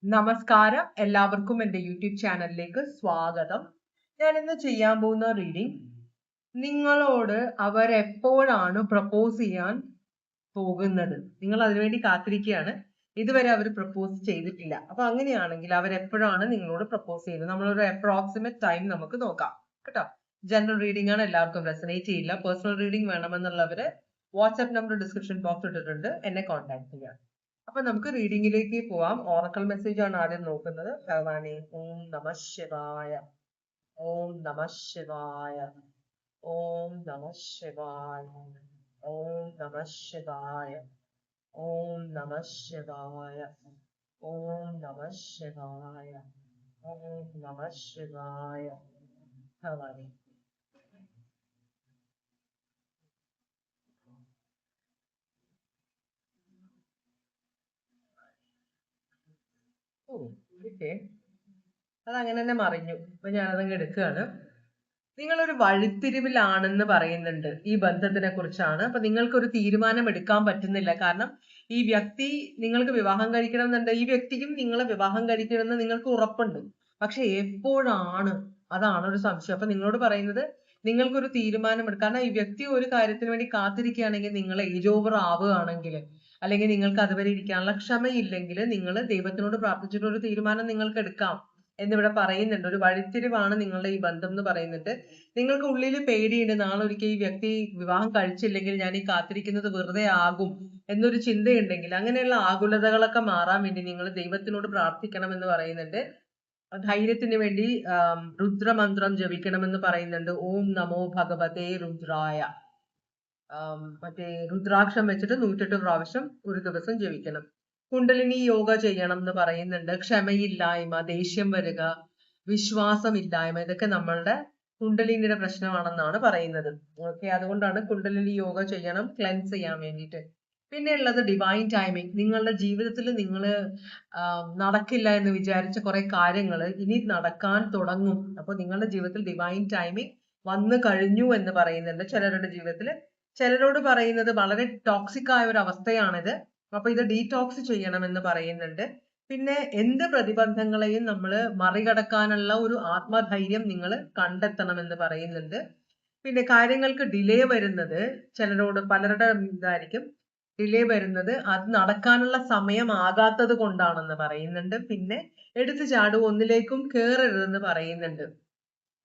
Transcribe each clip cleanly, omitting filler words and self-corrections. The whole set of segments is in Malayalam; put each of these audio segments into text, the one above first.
നമസ്കാരം, എല്ലാവർക്കും എൻ്റെ യൂട്യൂബ് ചാനലിലേക്ക് സ്വാഗതം. ഞാൻ ഇന്ന് ചെയ്യാൻ പോകുന്ന റീഡിംഗ് നിങ്ങളോട് അവരെപ്പോഴാണ് പ്രപ്പോസ് ചെയ്യാൻ പോകുന്നത്. നിങ്ങൾ അതിനുവേണ്ടി കാത്തിരിക്കുകയാണ്. ഇതുവരെ അവർ പ്രപ്പോസ് ചെയ്തിട്ടില്ല. അപ്പൊ അങ്ങനെയാണെങ്കിൽ അവരെപ്പോഴാണ് നിങ്ങളോട് പ്രപ്പോസ് ചെയ്യുന്നത്? നമ്മളൊരു അപ്രോക്സിമേറ്റ് ടൈം നമുക്ക് നോക്കാം കേട്ടോ. ജനറൽ റീഡിംഗ് ആണ്, എല്ലാവർക്കും റെസനേറ്റ് ചെയ്യില്ല. പേഴ്സണൽ റീഡിംഗ് വേണമെന്നുള്ളവര് വാട്സ്ആപ്പ് നമ്പർ ഡിസ്ക്രിപ്ഷൻ ബോക്സ് ഇട്ടിട്ടുണ്ട്, എന്നെ കോൺടാക്ട് ചെയ്യാം. അപ്പൊ നമുക്ക് റീഡിംഗിലേക്ക് പോവാം. ഓറക്കൽ മെസ്സേജ് ആണ് ആദ്യം നോക്കുന്നത്. ഭഗവാനെ ഓം നമ ശിവായ, ഓം നമ ശിവായ, ഓം നമ ശിവായ, ഓം നമ ശിവായ, ഓം നമ ശിവായ, ഓം നമ ശിവായ, ഓം നമ ശിവായ. ഭഗവാനെ ഓക്കെ, അതങ്ങനെ തന്നെ മറിഞ്ഞു. അപ്പൊ ഞാനതങ്ങ് എടുക്കുകയാണ്. നിങ്ങളൊരു വഴിത്തിരിവിലാണെന്ന് പറയുന്നുണ്ട് ഈ ബന്ധത്തിനെ കുറിച്ചാണ്. അപ്പൊ നിങ്ങൾക്കൊരു തീരുമാനം എടുക്കാൻ പറ്റുന്നില്ല. കാരണം ഈ വ്യക്തി നിങ്ങൾക്ക് വിവാഹം കഴിക്കണം എന്നുണ്ട്, ഈ വ്യക്തിക്കും നിങ്ങളെ വിവാഹം കഴിക്കണമെന്ന് നിങ്ങൾക്ക് ഉറപ്പുണ്ട്. പക്ഷെ എപ്പോഴാണ്, അതാണ് ഒരു സംശയം. അപ്പൊ നിങ്ങളോട് പറയുന്നത് നിങ്ങൾക്കൊരു തീരുമാനം എടുക്കാം. കാരണം ഈ വ്യക്തി ഒരു കാര്യത്തിന് വേണ്ടി കാത്തിരിക്കുകയാണെങ്കിൽ, നിങ്ങൾ ഏജ് ഓവർ ആവുകയാണെങ്കിൽ, അല്ലെങ്കിൽ നിങ്ങൾക്ക് അതുവരെ ഇരിക്കാനുള്ള ക്ഷമയില്ലെങ്കിൽ, നിങ്ങൾ ദൈവത്തിനോട് പ്രാർത്ഥിച്ചിട്ട് ഒരു തീരുമാനം നിങ്ങൾക്ക് എടുക്കാം എന്നിവിടെ പറയുന്നുണ്ട്. ഒരു വഴിത്തിരിവാണ് നിങ്ങളുടെ ഈ ബന്ധം എന്ന് പറയുന്നുണ്ട്. നിങ്ങൾക്ക് ഉള്ളിൽ പേടിയുണ്ട്, നാളെ ഒരിക്കൽ ഈ വ്യക്തി വിവാഹം കഴിച്ചില്ലെങ്കിൽ ഞാൻ ഈ കാത്തിരിക്കുന്നത് വെറുതെ ആകും എന്നൊരു ചിന്തയുണ്ടെങ്കിൽ, അങ്ങനെയുള്ള ആകുലതകളൊക്കെ മാറാൻ വേണ്ടി നിങ്ങൾ ദൈവത്തിനോട് പ്രാർത്ഥിക്കണം എന്ന് പറയുന്നുണ്ട്. ധൈര്യത്തിന് വേണ്ടി രുദ്രമന്ത്രം ജപിക്കണമെന്ന് പറയുന്നുണ്ട്. ഓം നമോ ഭഗവതേ രുദ്രായ. മറ്റേ രുദ്രാക്ഷം വെച്ചിട്ട് 108 പ്രാവശ്യം ഒരു ദിവസം ജപിക്കണം. കുണ്ടലിനി യോഗ ചെയ്യണം എന്ന് പറയുന്നുണ്ട്. ക്ഷമയില്ലായ്മ, ദേഷ്യം വരിക, വിശ്വാസമില്ലായ്മ, ഇതൊക്കെ നമ്മളുടെ കുണ്ടലിനിയുടെ പ്രശ്നമാണെന്നാണ് പറയുന്നത്. ഓക്കെ, അതുകൊണ്ടാണ് കുണ്ടലിനി യോഗ ചെയ്യണം, ക്ലെൻസ് ചെയ്യാൻ വേണ്ടിയിട്ട്. പിന്നെ ഉള്ളത് ഡിവൈൻ ടൈമിങ്. നിങ്ങളുടെ ജീവിതത്തിൽ നിങ്ങൾ നടക്കില്ല എന്ന് വിചാരിച്ച കുറെ കാര്യങ്ങൾ ഇനി നടക്കാൻ തുടങ്ങും. അപ്പൊ നിങ്ങളുടെ ജീവിതത്തിൽ ഡിവൈൻ ടൈമിങ് വന്നു കഴിഞ്ഞു എന്ന് പറയുന്നുണ്ട്. ചിലരുടെ ജീവിതത്തിൽ ചിലരോട് പറയുന്നത് വളരെ ടോക്സിക് ആയ ഒരു അവസ്ഥയാണിത്. അപ്പൊ ഇത് ഡീടോക്സ് ചെയ്യണമെന്ന് പറയുന്നുണ്ട്. പിന്നെ എന്ത് പ്രതിബന്ധങ്ങളെയും നമ്മൾ മറികടക്കാനുള്ള ഒരു ആത്മധൈര്യം നിങ്ങൾ കണ്ടെത്തണമെന്ന് പറയുന്നുണ്ട്. പിന്നെ കാര്യങ്ങൾക്ക് ഡിലേ വരുന്നത് ചിലരോട്, പലരുടെ ഇതായിരിക്കും ഡിലേ വരുന്നത്, അത് നടക്കാനുള്ള സമയം ആകാത്തത് കൊണ്ടാണെന്ന് പറയുന്നുണ്ട്. പിന്നെ എടുത്തു ചാടും, ഒന്നിലേക്കും കേറരുതെന്ന് പറയുന്നുണ്ട്.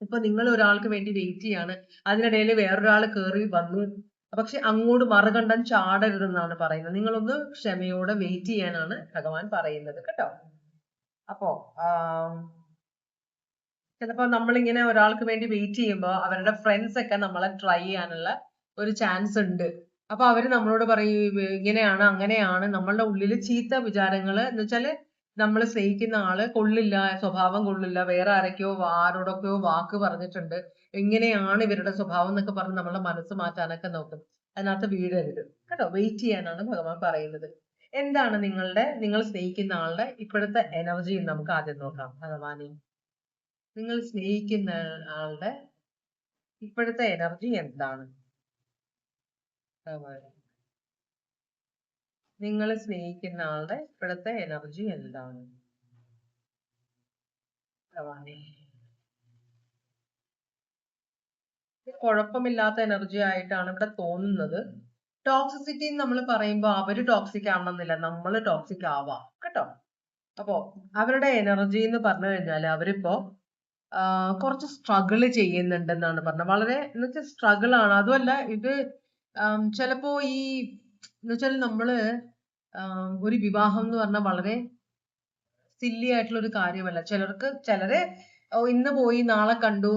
ഇപ്പൊ നിങ്ങൾ ഒരാൾക്ക് വേണ്ടി വെയിറ്റ് ചെയ്യാണ്, അതിനിടയിൽ വേറൊരാൾ കേറി വന്നു, പക്ഷെ അങ്ങോട്ട് മറുകണ്ഠം ചാടരുതെന്നാണ് പറയുന്നത്. നിങ്ങളൊന്ന് ക്ഷമയോടെ വെയിറ്റ് ചെയ്യാനാണ് ഭഗവാൻ പറയുന്നത് കേട്ടോ. അപ്പോ ചിലപ്പോ നമ്മളിങ്ങനെ ഒരാൾക്ക് വേണ്ടി വെയിറ്റ് ചെയ്യുമ്പോൾ അവരുടെ ഫ്രണ്ട്സ് ഒക്കെ നമ്മളെ ട്രൈ ചെയ്യാനുള്ള ഒരു ചാൻസ് ഉണ്ട്. അപ്പൊ അവര് നമ്മളോട് പറയും ഇങ്ങനെയാണ് അങ്ങനെയാണ്, നമ്മളുടെ ഉള്ളിൽ ചീത്ത വിചാരങ്ങൾ എന്ന് വെച്ചാല് നമ്മൾ സ്നേഹിക്കുന്ന ആള് കൊള്ളില്ല, സ്വഭാവം കൊള്ളില്ല, വേറെ ആരോടൊക്കെയോ വാക്ക് പറഞ്ഞിട്ടുണ്ട്, എങ്ങനെയാണ് ഇവരുടെ സ്വഭാവം എന്നൊക്കെ പറഞ്ഞ് നമ്മളെ മനസ്സ് മാറ്റാനൊക്കെ നോക്കും. അതിനകത്ത് വീഴരുത് കേട്ടോ. വെയിറ്റ് ചെയ്യാനാണ് ഭഗവാൻ പറയുന്നത്. എന്താണ് നിങ്ങൾ സ്നേഹിക്കുന്ന ആളുടെ ഇപ്പോഴത്തെ എനർജി നമുക്ക് ആദ്യം നോക്കാം. ഭഗവാനെ, നിങ്ങൾ സ്നേഹിക്കുന്ന ആളുടെ ഇപ്പോഴത്തെ എനർജി എന്താണ്? ഭഗവാനെ, നിങ്ങൾ സ്നേഹിക്കുന്ന ആളുടെ ഇപ്പോഴത്തെ എനർജി എന്താണ്? ഭഗവാനെ, കുഴപ്പമില്ലാത്ത എനർജി ആയിട്ടാണ് ഇവിടെ തോന്നുന്നത്. ടോക്സിസിറ്റി നമ്മൾ പറയുമ്പോൾ അവര് ടോക്സിക് ആവണമെന്നില്ല, നമ്മൾ ടോക്സിക് ആവാം കേട്ടോ. അപ്പോ അവരുടെ എനർജി എന്ന് പറഞ്ഞു കഴിഞ്ഞാൽ അവരിപ്പോ കുറച്ച് സ്ട്രഗിൾ ചെയ്യുന്നുണ്ടെന്നാണ് പറഞ്ഞത്. വളരെ എന്ന് വെച്ചാൽ സ്ട്രഗിൾ ആണ്. അതുമല്ല ഇത് ചിലപ്പോ ഈ എന്ന് വെച്ചാൽ നമ്മള് ഒരു വിവാഹം എന്ന് പറഞ്ഞാൽ വളരെ സില്ലി ആയിട്ടുള്ള ഒരു കാര്യമല്ല. ചിലരെ ഇന്ന് പോയി നാളെ കണ്ടു,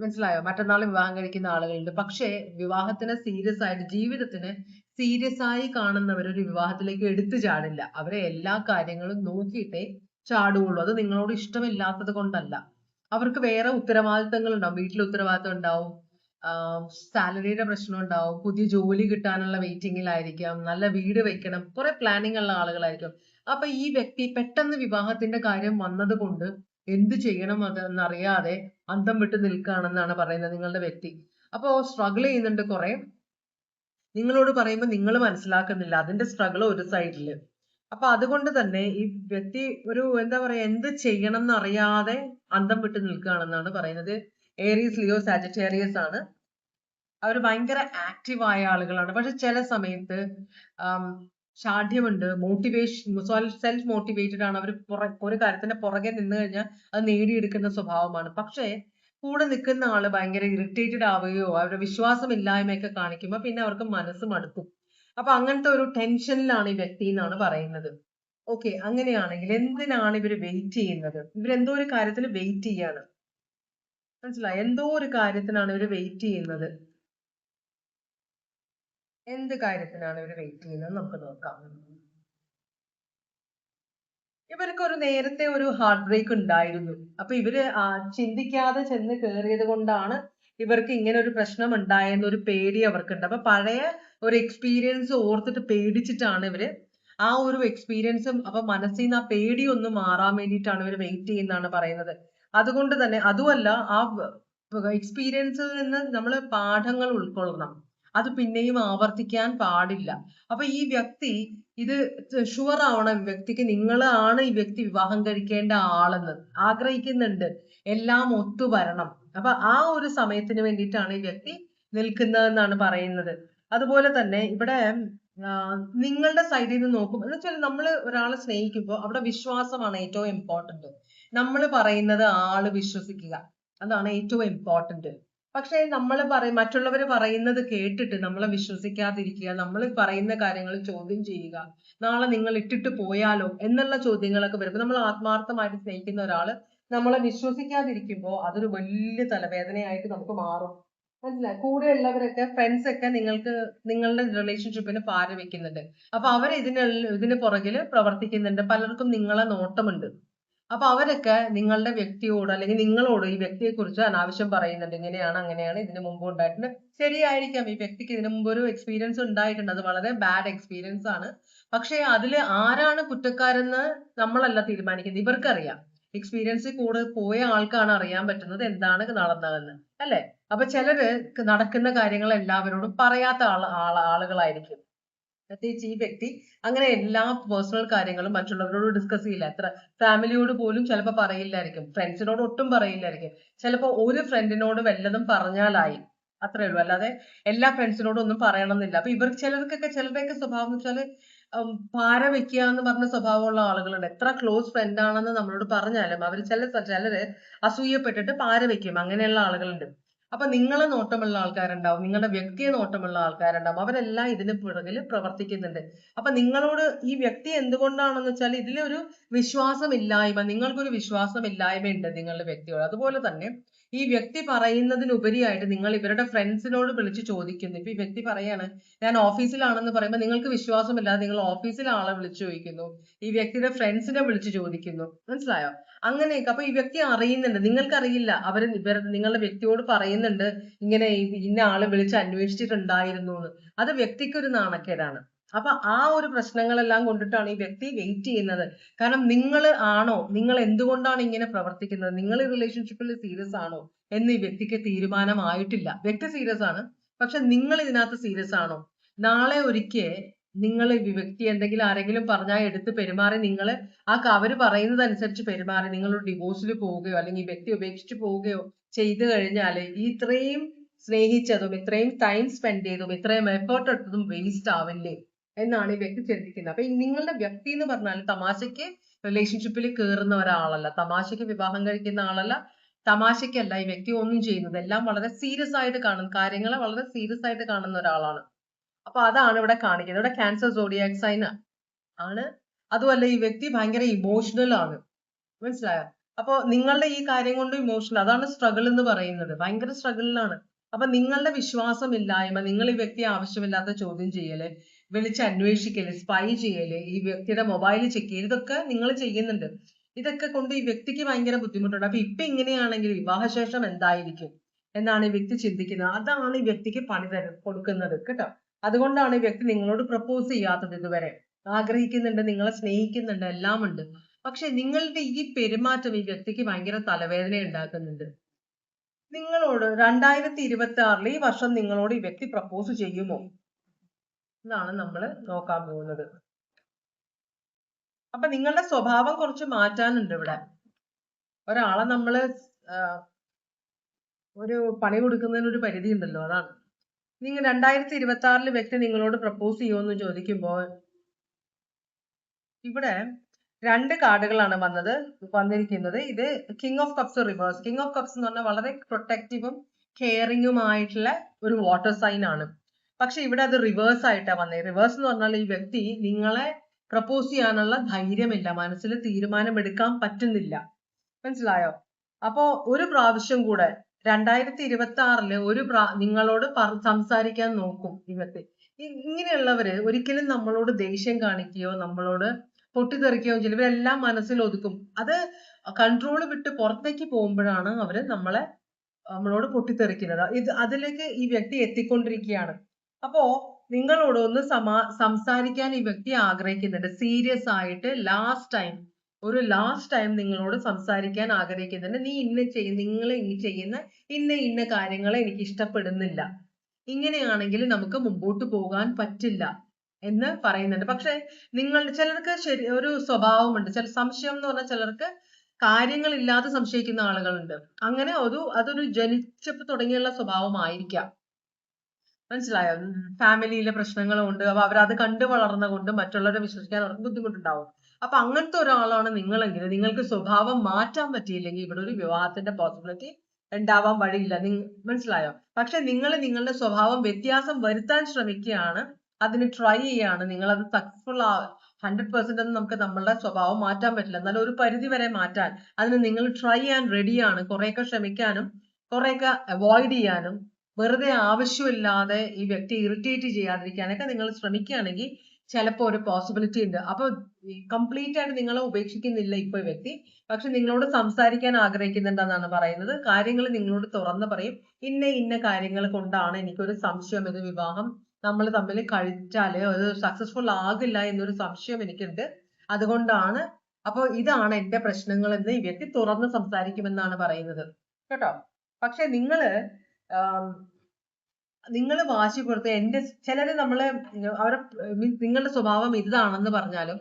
മനസ്സിലായോ, മറ്റന്നാൾ വിവാഹം കഴിക്കുന്ന ആളുകളുണ്ട്. പക്ഷെ വിവാഹത്തിന് സീരിയസ് ആയിട്ട്, ജീവിതത്തിന് സീരിയസ് ആയി കാണുന്നവർ ഒരു വിവാഹത്തിലേക്ക് എടുത്തു ചാടില്ല. അവരെ എല്ലാ കാര്യങ്ങളും നോക്കിയിട്ടേ ചാടുകയുള്ളൂ. അത് നിങ്ങളോട് ഇഷ്ടമില്ലാത്തത് കൊണ്ടല്ല. അവർക്ക് വേറെ ഉത്തരവാദിത്തങ്ങൾ ഉണ്ടാവും, വീട്ടിൽ ഉത്തരവാദിത്തം ഉണ്ടാവും, സാലറിയുടെ പ്രശ്നം ഉണ്ടാവും, പുതിയ ജോലി കിട്ടാനുള്ള വെയിറ്റിംഗിലായിരിക്കാം, നല്ല വീട് വെക്കണം, കുറെ പ്ലാനിങ് ഉള്ള ആളുകളായിരിക്കും. അപ്പൊ ഈ വ്യക്തി പെട്ടെന്ന് വിവാഹത്തിന്റെ കാര്യം വന്നത് കൊണ്ട് എന്ത് ചെയ്യണം അതെന്നറിയാതെ അന്തം വിട്ട് നിൽക്കുകയാണെന്നാണ് പറയുന്നത് നിങ്ങളുടെ വ്യക്തി. അപ്പോ സ്ട്രഗിൾ ചെയ്യുന്നുണ്ട് കുറെ. നിങ്ങളോട് പറയുമ്പോൾ നിങ്ങൾ മനസ്സിലാക്കുന്നില്ല അതിന്റെ സ്ട്രഗിൾ ഒരു സൈഡില്. അപ്പൊ അതുകൊണ്ട് തന്നെ ഈ വ്യക്തി ഒരു എന്താ പറയാ എന്ത് ചെയ്യണം എന്നറിയാതെ അന്തം വിട്ട് നിൽക്കുകയാണെന്നാണ് പറയുന്നത്. ഏരീസ്, ലിയോ, സാജിറ്റേറിയസ് ആണ്. അവർ ഭയങ്കര ആക്റ്റീവായ ആളുകളാണ്. പക്ഷെ ചില സമയത്ത് ഷാഠ്യമുണ്ട്, മോട്ടിവേഷൻ, സെൽഫ് മോട്ടിവേറ്റഡ് ആണ്. അവർ ഒരു കാര്യത്തിന്റെ പുറകെ നിന്ന് കഴിഞ്ഞാൽ അത് നേടിയെടുക്കുന്ന സ്വഭാവമാണ്. പക്ഷേ കൂടെ നിൽക്കുന്ന ആള് ഭയങ്കര ഇറിറ്റേറ്റഡ് ആവുകയോ അവരുടെ വിശ്വാസമില്ലായ്മയൊക്കെ കാണിക്കുമ്പോൾ പിന്നെ അവർക്ക് മനസ്സ് മടുക്കും. അപ്പൊ അങ്ങനത്തെ ഒരു ടെൻഷനിലാണ് ഈ വ്യക്തി എന്നാണ് പറയുന്നത്. ഓക്കെ, അങ്ങനെയാണെങ്കിൽ എന്തിനാണ് ഇവര് വെയിറ്റ് ചെയ്യുന്നത്? ഇവരെന്തോ ഒരു കാര്യത്തിന് വെയിറ്റ് ചെയ്യാണ്. മനസ്സിലായി? എന്തോ ഒരു കാര്യത്തിനാണ് ഇവര് വെയിറ്റ് ചെയ്യുന്നത്. എന്ത് കാര്യത്തിനാണ് ഇവര് വെയിറ്റ് ചെയ്യുന്നത് നമുക്ക് നോക്കാം. ഇവർക്ക് ഒരു നേരത്തെ ഒരു ഹാർട്ട് ബ്രേക്ക് ഉണ്ടായിരുന്നു. അപ്പൊ ഇവര് ചിന്തിക്കാതെ ചെന്ന് കയറിയത് കൊണ്ടാണ് ഇവർക്ക് ഇങ്ങനെ ഒരു പ്രശ്നം ഉണ്ടായെന്ന ഒരു പേടി അവർക്കുണ്ട്. അപ്പൊ പഴയ ഒരു എക്സ്പീരിയൻസ് ഓർത്തിട്ട് പേടിച്ചിട്ടാണ് ഇവര് ആ ഒരു എക്സ്പീരിയൻസും അപ്പൊ മനസ്സിൽ നിന്ന് ആ പേടി ഒന്ന് മാറാൻ വേണ്ടിയിട്ടാണ് ഇവർ വെയിറ്റ് ചെയ്യുന്നതാണ് പറയുന്നത്. അതുകൊണ്ട് തന്നെ അതുമല്ല, ആ എക്സ്പീരിയൻസിൽ നിന്ന് നമ്മൾ പാഠങ്ങൾ ഉൾക്കൊള്ളണം. അത് പിന്നെയും ആവർത്തിക്കാൻ പാടില്ല. അപ്പൊ ഈ വ്യക്തി ഇത് ഷുവർ ആവണം, വ്യക്തിക്ക് നിങ്ങളാണ് ഈ വ്യക്തി വിവാഹം കഴിക്കേണ്ട ആളെന്ന് ആഗ്രഹിക്കുന്നുണ്ട്. എല്ലാം ഒത്തു വരണം. അപ്പൊ ആ ഒരു സമയത്തിന് വേണ്ടിയിട്ടാണ് ഈ വ്യക്തി നിൽക്കുന്നതെന്നാണ് പറയുന്നത്. അതുപോലെ തന്നെ ഇവിടെ നിങ്ങളുടെ സൈഡിൽ നിന്ന് നോക്കും എന്ന് വെച്ചാൽ നമ്മൾ ഒരാളെ സ്നേഹിക്കുമ്പോൾ അവിടെ വിശ്വാസമാണ് ഏറ്റവും ഇമ്പോർട്ടന്റ്. നമ്മൾ പറയുന്നത് ആള് വിശ്വസിക്കുക, അതാണ് ഏറ്റവും ഇമ്പോർട്ടന്റ്. പക്ഷെ നമ്മൾ മറ്റുള്ളവർ പറയുന്നത് കേട്ടിട്ട് നമ്മളെ വിശ്വസിക്കാതിരിക്കുക, നമ്മൾ പറയുന്ന കാര്യങ്ങൾ ചോദ്യം ചെയ്യുക, നാളെ നിങ്ങൾ ഇട്ടിട്ട് പോയാലോ എന്നുള്ള ചോദ്യങ്ങളൊക്കെ വരുമ്പോൾ നമ്മൾ ആത്മാർത്ഥമായിട്ട് സ്നേഹിക്കുന്ന ഒരാള് നമ്മളെ വിശ്വസിക്കാതിരിക്കുമ്പോൾ അതൊരു വലിയ തലവേദനയായിട്ട് നമുക്ക് മാറും. മനസ്സിലായി? കൂടെ ഉള്ളവരൊക്കെ ഫ്രണ്ട്സ് ഒക്കെ നിങ്ങളുടെ റിലേഷൻഷിപ്പിന് പാര വെക്കുന്നുണ്ട്. അപ്പൊ അവർ ഇതിന് പുറകില് പ്രവർത്തിക്കുന്നുണ്ട്. പലർക്കും നിങ്ങളെ നോട്ടമുണ്ട്. അപ്പൊ അവരൊക്കെ നിങ്ങളുടെ വ്യക്തിയോട് അല്ലെങ്കിൽ നിങ്ങളോട് ഈ വ്യക്തിയെ കുറിച്ച് അനാവശ്യം പറയുന്നുണ്ട്. ഇങ്ങനെയാണ് അങ്ങനെയാണ്, ഇതിനു മുമ്പ് ഉണ്ടായിട്ടുണ്ട്. ശരിയായിരിക്കാം, ഈ വ്യക്തിക്ക് ഇതിനു മുമ്പ് ഒരു എക്സ്പീരിയൻസ് ഉണ്ടായിട്ടുണ്ട്, അത് വളരെ ബാഡ് എക്സ്പീരിയൻസ് ആണ്. പക്ഷെ അതില് ആരാണ് കുറ്റക്കാരെന്ന് നമ്മളല്ല തീരുമാനിക്കുന്നത്, ഇവർക്കറിയാം. എക്സ്പീരിയൻസിൽ കൂടെ പോയ ആൾക്കാണ് അറിയാൻ പറ്റുന്നത് എന്താണ് നടന്നതെന്ന്, അല്ലെ? അപ്പൊ ചിലര് നടക്കുന്ന കാര്യങ്ങൾ എല്ലാവരോടും പറയാത്ത ആളുകളായിരിക്കും. പ്രത്യേകിച്ച് ഈ വ്യക്തി അങ്ങനെ എല്ലാ പേഴ്സണൽ കാര്യങ്ങളും മറ്റുള്ളവരോട് ഡിസ്കസ് ചെയ്യില്ല. എത്ര ഫാമിലിയോട് പോലും ചിലപ്പോൾ പറയില്ലായിരിക്കും, ഫ്രണ്ട്സിനോട് ഒട്ടും പറയില്ലായിരിക്കും. ചിലപ്പോൾ ഒരു ഫ്രണ്ടിനോട് വല്ലതും പറഞ്ഞാലായി, അത്രേ ഉള്ളൂ. അല്ലാതെ എല്ലാ ഫ്രണ്ട്സിനോടും ഒന്നും പറയണമെന്നില്ല. അപ്പൊ ചിലരുടെയൊക്കെ സ്വഭാവം എന്ന് വെച്ചാല് പാര വെക്കുക എന്ന് പറഞ്ഞ സ്വഭാവമുള്ള ആളുകളുണ്ട്. എത്ര ക്ലോസ് ഫ്രണ്ട് ആണെന്ന് നമ്മളോട് പറഞ്ഞാലും അവർ ചിലര് അസൂയപ്പെട്ടിട്ട് പാര വെക്കും. അങ്ങനെയുള്ള ആളുകളുണ്ട്. അപ്പൊ നിങ്ങളെ നോട്ടമുള്ള ആൾക്കാരുണ്ടാവും, നിങ്ങളുടെ വ്യക്തിയെ നോട്ടമുള്ള ആൾക്കാരുണ്ടാവും. അവരെല്ലാം ഇതിന് പുറകിൽ പ്രവർത്തിക്കുന്നുണ്ട്. അപ്പൊ നിങ്ങളോട് ഈ വ്യക്തി എന്തുകൊണ്ടാണെന്ന് വെച്ചാൽ ഇതിലൊരു വിശ്വാസമില്ലായ്മ, നിങ്ങൾക്കൊരു വിശ്വാസമില്ലായ്മ ഉണ്ട് നിങ്ങളുടെ വ്യക്തിയോട്. അതുപോലെ തന്നെ ഈ വ്യക്തി പറയുന്നതിനുപരിയായിട്ട് നിങ്ങൾ ഇവരുടെ ഫ്രണ്ട്സിനോട് വിളിച്ച് ചോദിക്കുന്നു. ഇപ്പൊ ഈ വ്യക്തി പറയാണ് ഞാൻ ഓഫീസിലാണെന്ന് പറയുമ്പോൾ നിങ്ങൾക്ക് വിശ്വാസമില്ലാതെ നിങ്ങൾ ഓഫീസിലെ ആളെ വിളിച്ചു ചോദിക്കുന്നു, ഈ വ്യക്തിയുടെ ഫ്രണ്ട്സിനെ വിളിച്ച് ചോദിക്കുന്നു. മനസ്സിലായോ? അങ്ങനെയൊക്കെ. അപ്പൊ ഈ വ്യക്തി അറിയുന്നുണ്ട്, നിങ്ങൾക്കറിയില്ല. നിങ്ങളുടെ വ്യക്തിയോട് പറയുന്നുണ്ട് ഇങ്ങനെ ഇന്ന ആള് വിളിച്ച് അന്വേഷിച്ചിട്ടുണ്ടായിരുന്നു എന്ന്. അത് വ്യക്തിക്ക് ഒരു നാണക്കേടാണ്. അപ്പൊ ആ ഒരു പ്രശ്നങ്ങളെല്ലാം കൊണ്ടിട്ടാണ് ഈ വ്യക്തി വെയിറ്റ് ചെയ്യുന്നത്. കാരണം നിങ്ങൾ എന്തുകൊണ്ടാണ് ഇങ്ങനെ പ്രവർത്തിക്കുന്നത്, നിങ്ങൾ ഈ റിലേഷൻഷിപ്പിൽ സീരിയസ് ആണോ എന്ന് ഈ വ്യക്തിക്ക് തീരുമാനമായിട്ടില്ല. വ്യക്തി സീരിയസ് ആണ്, പക്ഷെ നിങ്ങൾ ഇതിനകത്ത് സീരിയസ് ആണോ? നാളെ ഒരിക്കൽ നിങ്ങൾ ഈ വ്യക്തി എന്തെങ്കിലും ആരെങ്കിലും പറഞ്ഞാൽ എടുത്ത് പെരുമാറി നിങ്ങൾ അവര് പറയുന്നത് അനുസരിച്ച് പെരുമാറി നിങ്ങൾ ഒരു ഡിവോഴ്സിൽ പോവുകയോ അല്ലെങ്കിൽ ഈ വ്യക്തി ഉപേക്ഷിച്ച് പോവുകയോ ചെയ്തു കഴിഞ്ഞാൽ ഇത്രയും സ്നേഹിച്ചതും ഇത്രയും ടൈം സ്പെൻഡ് ചെയ്തതും ഇത്രയും എഫേർട്ട് എടുത്തതും വേസ്റ്റ് ആവില്ലേ എന്നാണ് ഈ വ്യക്തി ചിന്തിക്കുന്നത്. അപ്പൊ നിങ്ങളുടെ വ്യക്തി എന്ന് പറഞ്ഞാൽ തമാശയ്ക്ക് റിലേഷൻഷിപ്പിൽ കയറുന്ന ഒരാളല്ല, തമാശയ്ക്ക് വിവാഹം കഴിക്കുന്ന ആളല്ല, തമാശയ്ക്കല്ല ഈ വ്യക്തി ഒന്നും ചെയ്യുന്നത്. എല്ലാം വളരെ സീരിയസ് ആയിട്ട് കാണും, കാര്യങ്ങളെ വളരെ സീരിയസ് ആയിട്ട് കാണുന്ന ഒരാളാണ്. അപ്പൊ അതാണ് ഇവിടെ കാണിക്കുന്നത്. ഇവിടെ ക്യാൻസർ സോഡിയാക് സൈൻ ആണ്. അതുമല്ല ഈ വ്യക്തി ഭയങ്കര ഇമോഷണൽ ആണ്. മനസ്സിലായോ? അപ്പൊ നിങ്ങളുടെ ഈ കാര്യം കൊണ്ട് ഇമോഷണൽ, അതാണ് സ്ട്രഗിൾ എന്ന് പറയുന്നത്. ഭയങ്കര സ്ട്രഗിളിലാണ്. അപ്പൊ നിങ്ങളുടെ വിശ്വാസമില്ലായ്മ, നിങ്ങൾ ഈ വ്യക്തിയെ ആവശ്യമില്ലാത്ത ചോദ്യം ചെയ്യല്, വിളിച്ച് അന്വേഷിക്കല്, സ്പൈ ചെയ്യല്, ഈ വ്യക്തിയുടെ മൊബൈൽ ചെക്ക് ചെയ്യല്, ഇതൊക്കെ നിങ്ങൾ ചെയ്യുന്നുണ്ട്. ഇതൊക്കെ കൊണ്ട് ഈ വ്യക്തിക്ക് ഭയങ്കര ബുദ്ധിമുട്ടുണ്ട്. അപ്പൊ ഇപ്പൊ ഇങ്ങനെയാണെങ്കിൽ വിവാഹശേഷം എന്തായിരിക്കും എന്നാണ് ഈ വ്യക്തി ചിന്തിക്കുന്നത്. അതാണ് ഈ വ്യക്തിക്ക് പണി കൊടുക്കുന്നത് കേട്ടോ. അതുകൊണ്ടാണ് ഈ വ്യക്തി നിങ്ങളോട് പ്രപ്പോസ് ചെയ്യാത്തത് ഇതുവരെ. ആഗ്രഹിക്കുന്നുണ്ട്, നിങ്ങളെ സ്നേഹിക്കുന്നുണ്ട്, എല്ലാം ഉണ്ട്. പക്ഷെ നിങ്ങളുടെ ഈ പെരുമാറ്റം ഈ വ്യക്തിക്ക് ഭയങ്കര തലവേദന ഉണ്ടാക്കുന്നുണ്ട്. നിങ്ങളോട് 2026 ഈ വർഷം നിങ്ങളോട് ഈ വ്യക്തി പ്രപ്പോസ് ചെയ്യുമോ എന്നാണ് നമ്മൾ നോക്കാൻ പോകുന്നത്. അപ്പൊ നിങ്ങളുടെ സ്വഭാവം കുറച്ച് മാറ്റാനുണ്ട് ഇവിടെ. ഒരാളെ നമ്മള് ഒരു പണി കൊടുക്കുന്നതിന് ഒരു പരിധി ഉണ്ടല്ലോ, അതാണ്. നിങ്ങൾ 2026 വ്യക്തി നിങ്ങളോട് പ്രപ്പോസ് ചെയ്യുമെന്ന് ചോദിക്കുമ്പോൾ ഇവിടെ 2 കാർഡുകളാണ് വന്നിരിക്കുന്നത്. ഇത് king of cups reverse. King of cups എന്ന് പറഞ്ഞാൽ വളരെ പ്രൊട്ടക്റ്റീവും കെയറിങ്ങുമായിട്ടുള്ള ഒരു വാട്ടർ സൈൻ ആണ്. പക്ഷെ ഇവിടെ അത് റിവേഴ്സ് ആയിട്ടാണ് വന്നത്. റിവേഴ്സ് എന്ന് പറഞ്ഞാൽ ഈ വ്യക്തി നിങ്ങളെ പ്രപ്പോസ് ചെയ്യാനുള്ള ധൈര്യമില്ല, മനസ്സിൽ തീരുമാനമെടുക്കാൻ പറ്റുന്നില്ല. മനസ്സിലായോ? അപ്പോ ഒരു പ്രാവശ്യം കൂടെ 2026 നിങ്ങളോട് സംസാരിക്കാൻ നോക്കും ഈ വ്യക്തി. ഇങ്ങനെയുള്ളവര് ഒരിക്കലും നമ്മളോട് ദേഷ്യം കാണിക്കുകയോ നമ്മളോട് പൊട്ടിത്തെറിക്കുകയോ ചെയ്യില്ല. ഇവരെല്ലാം മനസ്സിൽ ഒതുക്കും. അത് കൺട്രോൾ വിട്ട് പുറത്തേക്ക് പോകുമ്പോഴാണ് അവര് നമ്മളോട് പൊട്ടിത്തെറിക്കുന്നത്. അതിലേക്ക് ഈ വ്യക്തി എത്തിക്കൊണ്ടിരിക്കുകയാണ്. അപ്പോ നിങ്ങളോട് ഒന്ന് സംസാരിക്കാൻ ഈ വ്യക്തി ആഗ്രഹിക്കുന്നുണ്ട്. സീരിയസ് ആയിട്ട് ഒരു ലാസ്റ്റ് ടൈം നിങ്ങളോട് സംസാരിക്കാൻ ആഗ്രഹിക്കുന്നുണ്ട്. നിങ്ങൾ ഈ ചെയ്യുന്ന ഇന്ന കാര്യങ്ങളെ എനിക്ക് ഇഷ്ടപ്പെടുന്നില്ല, ഇങ്ങനെയാണെങ്കിൽ നമുക്ക് മുമ്പോട്ട് പോകാൻ പറ്റില്ല എന്ന് പറയുന്നുണ്ട്. പക്ഷെ ചിലർക്ക് ഒരു സ്വഭാവമുണ്ട്, ചില സംശയം എന്ന് പറഞ്ഞാൽ ചിലർക്ക് കാര്യങ്ങളില്ലാതെ സംശയിക്കുന്ന ആളുകളുണ്ട്. അങ്ങനെ അതൊരു ജനിച്ചപ്പോ തുടങ്ങിയുള്ള സ്വഭാവമായിരിക്കാം. മനസ്സിലായോ? ഫാമിലിയിലെ പ്രശ്നങ്ങളുണ്ട്. അപ്പൊ അവരത് കണ്ടു വളർന്ന കൊണ്ട് മറ്റുള്ളവരെ വിശ്വസിക്കാൻ അവർക്ക് ബുദ്ധിമുട്ടുണ്ടാവും. അപ്പൊ അങ്ങനത്തെ ഒരാളാണ് നിങ്ങളെങ്കിൽ നിങ്ങൾക്ക് സ്വഭാവം മാറ്റാൻ പറ്റിയില്ലെങ്കിൽ ഇവിടെ ഒരു വിവാഹത്തിന്റെ പോസിബിലിറ്റി ഉണ്ടാവാൻ വഴിയില്ല. മനസ്സിലായോ? പക്ഷെ നിങ്ങൾ നിങ്ങളുടെ സ്വഭാവം വ്യത്യാസം വരുത്താൻ ശ്രമിക്കുകയാണ്, അതിന് ട്രൈ ചെയ്യാണ്. നിങ്ങൾ അത് സക്സസ്ഫുൾ 100% ഒന്നും നമുക്ക് നമ്മളുടെ സ്വഭാവം മാറ്റാൻ പറ്റില്ല. എന്നാലും ഒരു പരിധി വരെ മാറ്റാൻ അതിന് നിങ്ങൾ ട്രൈ ചെയ്യാൻ റെഡിയാണ്. കുറെയൊക്കെ ശ്രമിക്കാനും കുറെയൊക്കെ അവോയ്ഡ് ചെയ്യാനും വെറുതെ ആവശ്യമില്ലാതെ ഈ വ്യക്തി ഇറിറ്റേറ്റ് ചെയ്യാതിരിക്കാനൊക്കെ നിങ്ങൾ ശ്രമിക്കുകയാണെങ്കിൽ ചിലപ്പോൾ ഒരു പോസിബിലിറ്റി ഉണ്ട്. അപ്പൊ കംപ്ലീറ്റ് ആയിട്ട് നിങ്ങളെ ഉപേക്ഷിക്കുന്നില്ല ഇപ്പൊ വ്യക്തി, പക്ഷെ നിങ്ങളോട് സംസാരിക്കാൻ ആഗ്രഹിക്കുന്നുണ്ടെന്നാണ് പറയുന്നത്. കാര്യങ്ങൾ നിങ്ങളോട് തുറന്ന് പറയും. ഇന്ന കാര്യങ്ങൾ കൊണ്ടാണ് എനിക്കൊരു സംശയം, ഇത് വിവാഹം നമ്മൾ തമ്മിൽ കഴിച്ചാല് അത് സക്സസ്ഫുൾ ആകില്ല എന്നൊരു സംശയം എനിക്കുണ്ട്, അതുകൊണ്ടാണ്. അപ്പൊ ഇതാണ് എന്റെ പ്രശ്നങ്ങൾ എന്ന് ഈ വ്യക്തി തുറന്ന് സംസാരിക്കുമെന്നാണ് പറയുന്നത് കേട്ടോ. പക്ഷെ നിങ്ങൾ വാശി പുറത്ത് ചിലര് നിങ്ങളുടെ സ്വഭാവം ഇതാണെന്ന് പറഞ്ഞാലും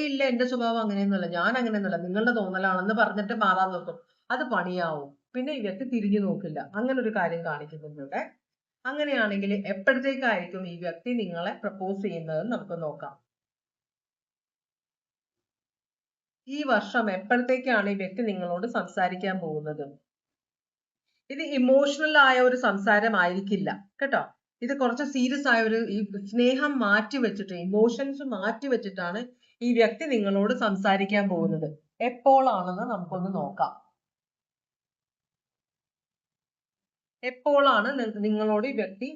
ഇല്ല എന്റെ സ്വഭാവം അങ്ങനെയൊന്നുമല്ല, ഞാൻ അങ്ങനെയൊന്നുമല്ല, നിങ്ങളുടെ തോന്നലാണെന്ന് പറഞ്ഞിട്ട് മാറാൻ നോക്കും. അത് പണിയാവും. പിന്നെ ഈ വ്യക്തി തിരിഞ്ഞു നോക്കില്ല. അങ്ങനെ ഒരു കാര്യം കാണിക്കുന്നുണ്ട്. അങ്ങനെയാണെങ്കിൽ എപ്പോഴത്തേക്കായിരിക്കും ഈ വ്യക്തി നിങ്ങളെ പ്രപ്പോസ് ചെയ്യുന്നത് നമുക്ക് നോക്കാം. ഈ വർഷം എപ്പോഴത്തേക്കാണ് ഈ വ്യക്തി നിങ്ങളോട് സംസാരിക്കാൻ പോകുന്നത്? ഇത് ഇമോഷണൽ ആയ ഒരു സംസാരം ആയിരിക്കില്ല കേട്ടോ. ഇത് കുറച്ച് സീരിയസ് ആയ ഈ സ്നേഹം മാറ്റി വെച്ചിട്ട്, ഇമോഷൻസ് മാറ്റി വെച്ചിട്ടാണ് ഈ വ്യക്തി നിങ്ങളോട് സംസാരിക്കാൻ പോകുന്നത്. എപ്പോഴാണെന്ന് നമുക്കൊന്ന് നോക്കാം. എപ്പോഴാണ് നിങ്ങളോട് ഈ വ്യക്തി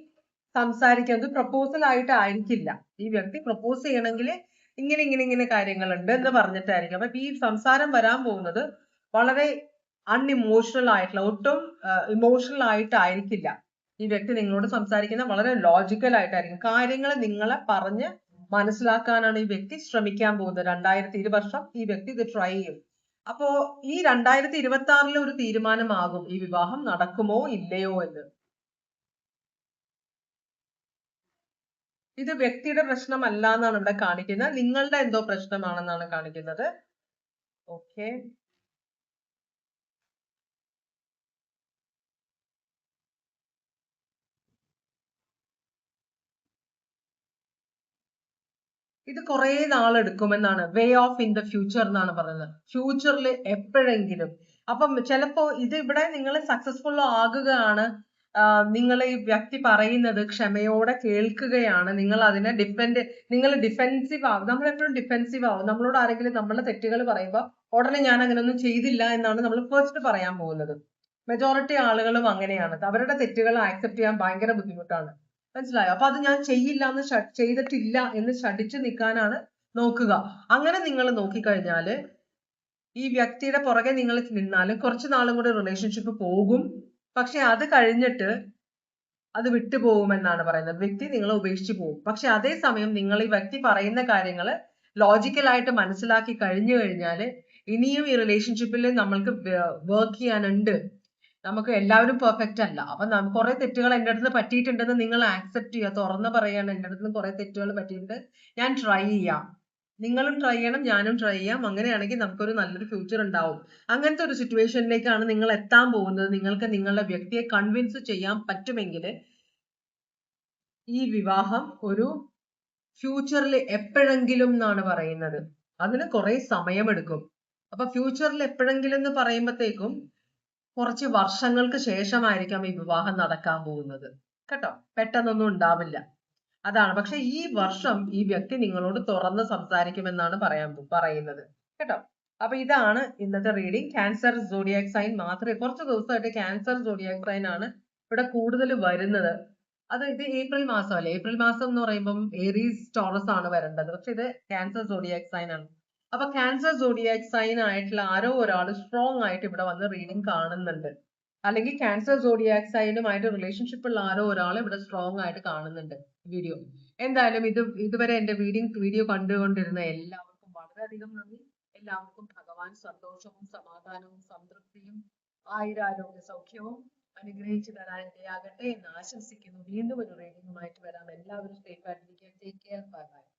സംസാരിക്കുന്നത്? പ്രപ്പോസൽ ആയിട്ട് ആയിരിക്കില്ല. ഈ വ്യക്തി പ്രപ്പോസ് ചെയ്യണമെങ്കിൽ ഇങ്ങനെ കാര്യങ്ങളുണ്ട് എന്ന് പറഞ്ഞിട്ടായിരിക്കും. അപ്പൊ ഈ സംസാരം വരാൻ പോകുന്നത് വളരെ അൺഇമോഷണൽ ആയിട്ടുള്ള, ഒട്ടും ഇമോഷണൽ ആയിട്ടായിരിക്കില്ല. ഈ വ്യക്തി നിങ്ങളോട് സംസാരിക്കുന്ന വളരെ ലോജിക്കൽ ആയിട്ടായിരിക്കും. കാര്യങ്ങൾ നിങ്ങളെ പറഞ്ഞ് മനസ്സിലാക്കാനാണ് ഈ വ്യക്തി ശ്രമിക്കാൻ പോകുന്നത്. 2020 ഈ വ്യക്തി ഇത് ട്രൈ ചെയ്യും. അപ്പോ ഈ 2026 ഒരു തീരുമാനമാകും ഈ വിവാഹം നടക്കുമോ ഇല്ലയോ എന്ന്. ഇത് വ്യക്തിയുടെ പ്രശ്നമല്ല എന്നാണ് ഇവിടെ കാണിക്കുന്നത്, നിങ്ങളുടെ എന്തോ പ്രശ്നമാണെന്നാണ് കാണിക്കുന്നത്. ഓക്കെ, ഇത് കുറെ നാളെടുക്കുമെന്നാണ്. Way off in the future എന്നാണ് പറയുന്നത്. ഫ്യൂച്ചറിൽ എപ്പോഴെങ്കിലും. അപ്പം ചിലപ്പോ ഇവിടെ നിങ്ങൾ സക്സസ്ഫുൾ ആകുകയാണ്. നിങ്ങൾ ഈ വ്യക്തി പറയുന്നത് ക്ഷമയോടെ കേൾക്കുകയാണ്. നിങ്ങൾ അതിനെ നിങ്ങൾ ഡിഫെൻസീവ് ആകും. നമ്മൾ എപ്പോഴും ഡിഫെൻസീവ് ആവും. നമ്മളോട് ആരെങ്കിലും നമ്മളുടെ തെറ്റുകൾ പറയുമ്പോൾ ഉടനെ ഞാൻ അങ്ങനെയൊന്നും ചെയ്തില്ല എന്നാണ് നമ്മൾ ഫസ്റ്റ് പറയാൻ പോകുന്നത്. മെജോറിറ്റി ആളുകളും അങ്ങനെയാണ്. അവരുടെ തെറ്റുകൾ ആക്സെപ്റ്റ് ചെയ്യാൻ ഭയങ്കര ബുദ്ധിമുട്ടാണ്. മനസ്സിലായോ? അപ്പൊ അത് ഞാൻ ചെയ്തിട്ടില്ല എന്ന് ശഠിച്ചു നിൽക്കാനാണ് നോക്കുക. അങ്ങനെ നിങ്ങൾ നോക്കിക്കഴിഞ്ഞാല് ഈ വ്യക്തിയുടെ പുറകെ നിങ്ങൾ നിന്നാലും കുറച്ച് നാളും കൂടി റിലേഷൻഷിപ്പ് പോകും. പക്ഷെ അത് കഴിഞ്ഞിട്ട് അത് വിട്ടുപോകുമെന്നാണ് പറയുന്നത്. വ്യക്തി നിങ്ങളെ ഉപേക്ഷിച്ചു പോകും. പക്ഷെ അതേസമയം നിങ്ങൾ ഈ വ്യക്തി പറയുന്ന കാര്യങ്ങൾ ലോജിക്കലായിട്ട് മനസ്സിലാക്കി കഴിഞ്ഞു കഴിഞ്ഞാല് ഇനിയും ഈ റിലേഷൻഷിപ്പിൽ നമ്മൾക്ക് വർക്ക് ചെയ്യാനുണ്ട്. നമുക്ക് എല്ലാവരും പെർഫെക്റ്റ് അല്ല. അപ്പൊ കുറെ തെറ്റുകൾ എൻ്റെ അടുത്ത് പറ്റിയിട്ടുണ്ടെന്ന് നിങ്ങൾ ആക്സെപ്റ്റ് ചെയ്യുക, തുറന്ന് പറയാണ്. എൻ്റെ അടുത്ത് കുറെ തെറ്റുകൾ പറ്റിയിട്ടുണ്ട്, ഞാൻ ട്രൈ ചെയ്യാം, നിങ്ങളും ട്രൈ ചെയ്യണം, ഞാനും ട്രൈ ചെയ്യാം. അങ്ങനെയാണെങ്കിൽ നമുക്കൊരു നല്ലൊരു ഫ്യൂച്ചർ ഉണ്ടാവും. അങ്ങനത്തെ ഒരു സിറ്റുവേഷനിലേക്കാണ് നിങ്ങൾ എത്താൻ പോകുന്നത്. നിങ്ങൾക്ക് നിങ്ങളുടെ വ്യക്തിയെ കൺവിൻസ് ചെയ്യാൻ പറ്റുമെങ്കിൽ ഈ വിവാഹം ഒരു ഫ്യൂച്ചറിൽ എപ്പോഴെങ്കിലും എന്നാണ് പറയുന്നത്. അതിന് കുറെ സമയമെടുക്കും. അപ്പൊ ഫ്യൂച്ചറിൽ എപ്പോഴെങ്കിലും എന്ന് പറയുമ്പോഴത്തേക്കും കുറച്ച് വർഷങ്ങൾക്ക് ശേഷമായിരിക്കാം ഈ വിവാഹം നടക്കാൻ പോകുന്നത് കേട്ടോ. പെട്ടെന്നൊന്നും ഉണ്ടാവില്ല. അതാണ്. പക്ഷെ ഈ വർഷം ഈ വ്യക്തി നിങ്ങളോട് തുറന്ന് സംസാരിക്കുമെന്നാണ് പറയുന്നത് കേട്ടോ. അപ്പൊ ഇതാണ് ഇന്നത്തെ റീഡിംഗ്. ക്യാൻസർ സോഡിയാക് സൈൻ മാത്രമേ കുറച്ച് ദിവസമായിട്ട് ക്യാൻസർ സോഡിയാക് സൈൻ ആണ് ഇവിടെ കൂടുതൽ വരുന്നത്. ഇത് ഏപ്രിൽ മാസമല്ലേ. ഏപ്രിൽ മാസം എന്ന് പറയുമ്പം ഏരീസ് ടോറസ് ആണ് വരേണ്ടത്. പക്ഷെ ഇത് ക്യാൻസർ സോഡിയാക് സൈൻ ആണ്. അപ്പൊ ക്യാൻസർ സോഡിയാക് സൈൻ ആയിട്ടുള്ള ആരോ ഒരാൾ സ്ട്രോങ് ആയിട്ട് ഇവിടെ വന്ന് റീഡിംഗ് കാണുന്നുണ്ട്. അല്ലെങ്കിൽ ക്യാൻസർ സോഡിയാക് സൈനുമായിട്ട് റിലേഷൻഷിപ്പ് ഉള്ള ആരോ ഒരാൾ ഇവിടെ സ്ട്രോങ് ആയിട്ട് കാണുന്നുണ്ട് വീഡിയോ. എന്തായാലും ഇതുവരെ എന്റെ വീഡിയോ കണ്ടുകൊണ്ടിരുന്ന എല്ലാവർക്കും വളരെയധികം നന്ദി. എല്ലാവർക്കും ഭഗവാൻ സന്തോഷവും സമാധാനവും സംതൃപ്തിയും ആയുരാരോഗ്യ സൗഖ്യവും അനുഗ്രഹിച്ചു തരാൻ ഇടയാകട്ടെ എന്ന് ആശംസിക്കുന്നു. വീണ്ടും ഒരു റീഡിംഗുമായിട്ട് വരാം. എല്ലാവരും സേഫ് ആയിട്ടിരിക്കുക. Take care. Bye bye.